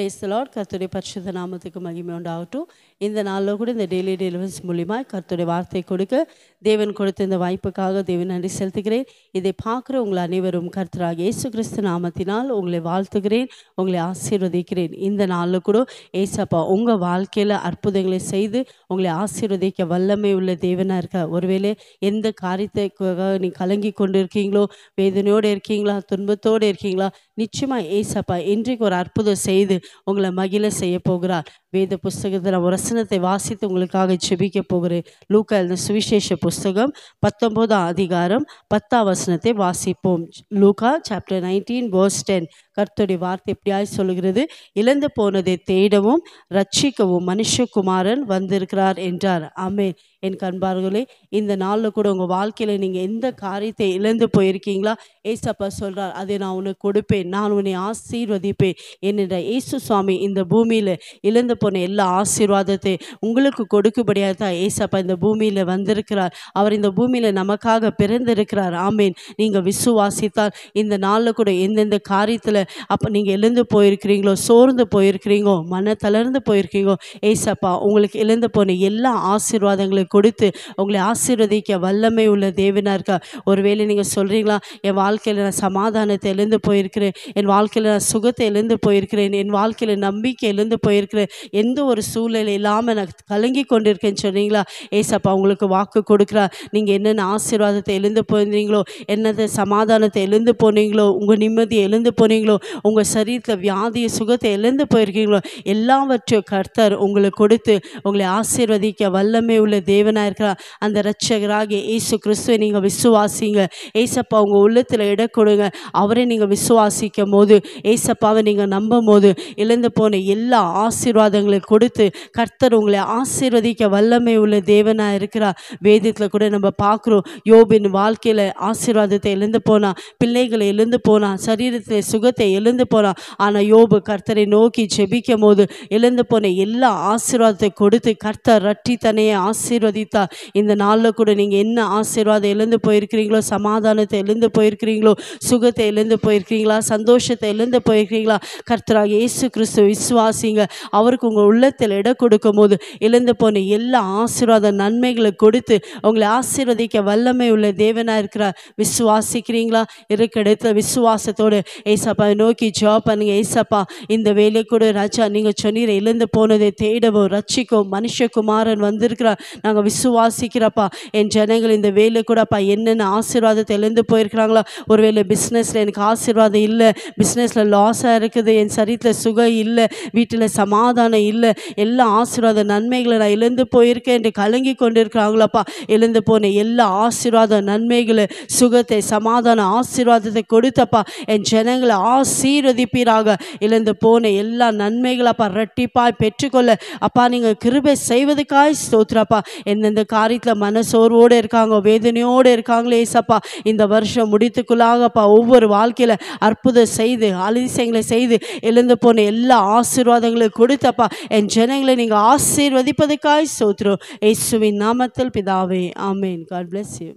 Praise the Lord. கர்த்தருடைய பரிசுத்த நாமத்துக்கு மகிமை உண்டாகட்டும். இந்த நாளில் கூட இந்த டெய்லி டெலிவன்ஸ் மூலியமாக கர்த்தருடைய வார்த்தை கொடுக்க தேவன் கொடுத்த இந்த வாய்ப்புக்காக தேவன் நன்றி செலுத்துகிறேன். இதை பார்க்குற உங்கள் அனைவரும் கர்த்தராக இயேசு கிறிஸ்து நாமத்தினால் உங்களை வாழ்த்துகிறேன், உங்களை ஆசீர்வதிக்கிறேன். இந்த நாளில் கூட ஏசப்பா உங்கள் வாழ்க்கையில் அற்புதங்களை செய்து உங்களை ஆசீர்வதிக்க வல்லமை உள்ள தேவனாக இருக்க. ஒருவேளை எந்த காரியத்துக்காக நீ கலங்கி கொண்டு இருக்கீங்களோ, வேதனையோடு இருக்கீங்களா, துன்பத்தோடு இருக்கீங்களா, நிச்சயமாக ஏசப்பா இன்றைக்கு ஒரு அற்புதம் செய்து உங்களை மகிழ செய்ய போகிறார். வேத புஸ்தகத்தில் நான் வசனத்தை வாசித்து உங்களுக்காக ஜெபிக்க போகிறேன். லூக்கா எழுதின சுவிசேஷ புஸ்தகம் 19ஆம் அதிகாரம் 10ஆம் வசனத்தை வாசிப்போம். லூக்கா சாப்டர் 19 verse 10. கர்த்தருடைய வார்த்தை எப்படியாய் சொல்லுகிறது, இழந்து போனதை தேடவும் ரட்சிக்கவும் மனுஷகுமாரன் வந்திருக்கிறார் என்றார். ஆமென். என் கண்பார்களே, இந்த நாளில் கூட உங்கள் வாழ்க்கையில் நீங்கள் எந்த காரியத்தை இழந்து போயிருக்கீங்களா, ஏசப்பா சொல்கிறார், அதை நான் உனக்கு கொடுப்பேன், நான் உன்னை ஆசீர்வதிப்பேன். என்னென்ற இயேசு சுவாமி இந்த பூமியில் இழந்து போன எல்லா ஆசீர்வாதத்தை உங்களுக்கு கொடுக்கும்படியாக தான் ஏசப்பா இந்த பூமியில் வந்திருக்கிறார். அவர் இந்த பூமியில் நமக்காக பிறந்திருக்கிறார். ஆமேன். நீங்கள் விசுவாசித்தால் இந்த நாளில் கூட எந்தெந்த காரியத்தில் அப்போ நீங்கள் இழந்து போயிருக்கிறீங்களோ, சோர்ந்து போயிருக்கிறீங்களோ, மன தளர்ந்து போயிருக்கீங்களோ, ஏசப்பா உங்களுக்கு இழந்து போன எல்லா ஆசீர்வாதங்களை கொடுத்து உங்களை ஆசீர்வதிக்க வல்லமை உள்ள தேவனாக இருக்கா. ஒருவேளை நீங்கள் சொல்கிறீங்களா, என் வாழ்க்கையில் நான் சமாதானத்தை இழந்து போயிருக்கிறேன், என் வாழ்க்கையில் நான் சுகத்தை இழந்து போயிருக்கிறேன், என் வாழ்க்கையில் நம்பிக்கை இழந்து போயிருக்கிறேன், எந்த ஒரு சூழ்நிலை இல்லாமல் நான் கலங்கி கொண்டிருக்கேன்னு சொன்னீங்களா, ஏசப்பா உங்களுக்கு வாக்கு கொடுக்குறார். நீங்கள் என்னென்ன ஆசீர்வாதத்தை இழந்து போயிருந்தீங்களோ, என்னென்ன சமாதானத்தை இழந்து போனீங்களோ, உங்கள் நிம்மதியை இழந்து போனீங்களோ, உங்கள் சரீரத்தில் வியாதியை சுகத்தை இழந்து போயிருக்கீங்களோ, எல்லாவற்றையும் கர்த்தர் உங்களுக்கு கொடுத்து உங்களை ஆசீர்வதிக்க வல்லமை உள்ள தேவனாக இருக்கிறார். அந்த இரட்சகராகிய இயேசு கிறிஸ்துவை நீங்கள் விசுவாசிங்க. ஏசப்பா உங்கள் உள்ளத்தில் இடம் கொடுங்க. அவரை நீங்கள் விசுவாசிக்கும் போது, ஏசப்பாவை நீங்கள் நம்பும் போது, இழந்து போன எல்லா ஆசீர்வாதங்களை கொடுத்து கர்த்தர் உங்களை ஆசீர்வதிக்க வல்லமை உள்ள தேவனாக இருக்கிறார். வேதத்தில் கூட நம்ம பார்க்குறோம், யோபின் வாழ்க்கையில் ஆசீர்வாதத்தை இழந்து போனா, பிள்ளைகளை இழந்து போனா, சரீரத்தில் சுகத்தை இழந்து போனா, ஆனால் யோபு கர்த்தரை நோக்கி ஜெபிக்கும் போது இழந்து போன எல்லா ஆசீர்வாதத்தை கொடுத்து கர்த்தர் ரட்டி தன்னையே ஆசீர்வதித்தார். இந்த நாளில் கூட நீங்கள் என்ன ஆசீர்வாதம் இழந்து போயிருக்கிறீங்களோ, சமாதானத்தை இழந்து போயிருக்கிறீங்களோ, சுகத்தை இழந்து போயிருக்கிறீங்களா, சந்தோஷத்தை இழந்து போயிருக்கிறீங்களா, கர்த்தராக இயேசு கிறிஸ்து விசுவாசிங்க. அவருக்கு உங்கள் உள்ளத்தில் இடம் கொடுக்கும் போது இழந்து போன எல்லா ஆசீர்வாத நன்மைகளை கொடுத்து உங்களை ஆசீர்வதிக்க வல்லமை உள்ள தேவனாக இருக்கிறார். விசுவாசிக்கிறீங்களா? இருக்க இடத்துல விசுவாசத்தோடு ஏசப்பா நோக்கி ஜெபம் பண்ணுங்க. ஏசப்பா இந்த வேலை கூட ராஜா, நீங்கள் சொன்னீர் இழந்து போனதை தேடவும் ரட்சிக்கவும் மனுஷகுமாரன் வந்திருக்கிறார். நாங்கள் விசுவாசிக்கிறப்பா, என் ஜனங்கள் இந்த வேலை கூடப்பா என்னென்ன ஆசீர்வாதத்தை இழந்து போயிருக்கிறாங்களா, ஒருவேளை பிஸ்னஸில் எனக்கு ஆசீர்வாதம் இல்லை, பிஸ்னஸில் லாஸாக இருக்குது, என் சரீரத்தில் சுகம் இல்லை, வீட்டில் சமாதானம் இல்லை, எல்லா ஆசீர்வாத நன்மைகளை நான் இழந்து போயிருக்கேன் என்று கலங்கி கொண்டு இருக்கிறாங்களாப்பா. இழந்து போன எல்லா ஆசீர்வாத நன்மைகளை, சுகத்தை, சமாதான ஆசீர்வாதத்தை கொடுத்தப்பா என் ஜனங்களை ஆசீர்வதிப்பீராக. இழந்து போன எல்லா நன்மைகளப்பா ரெட்டிப்பாய் பெற்றுக்கொள்ள அப்பா நீங்கள் கிருபை செய்வதுக்காய் ஸ்தோத்திரப்பா. எந்தெந்த காரியத்தில் மனசோர்வோடு இருக்காங்க, வேதனையோடு இருக்காங்களே ஏசப்பா, இந்த வருஷம் முடித்துக்குள்ளாகப்பா ஒவ்வொரு வாழ்க்கையில் அற்புதம் செய்து அதிசயங்களை செய்து இழந்து போன எல்லா ஆசீர்வாதங்களை கொடுத்தப்பா என் ஜனங்களை நீங்கள் ஆசீர்வதிப்பதுக்காய் ஸ்தோத்திரம். இயேசுவின் நாமத்தில் பிதாவே, ஆமென். God bless you.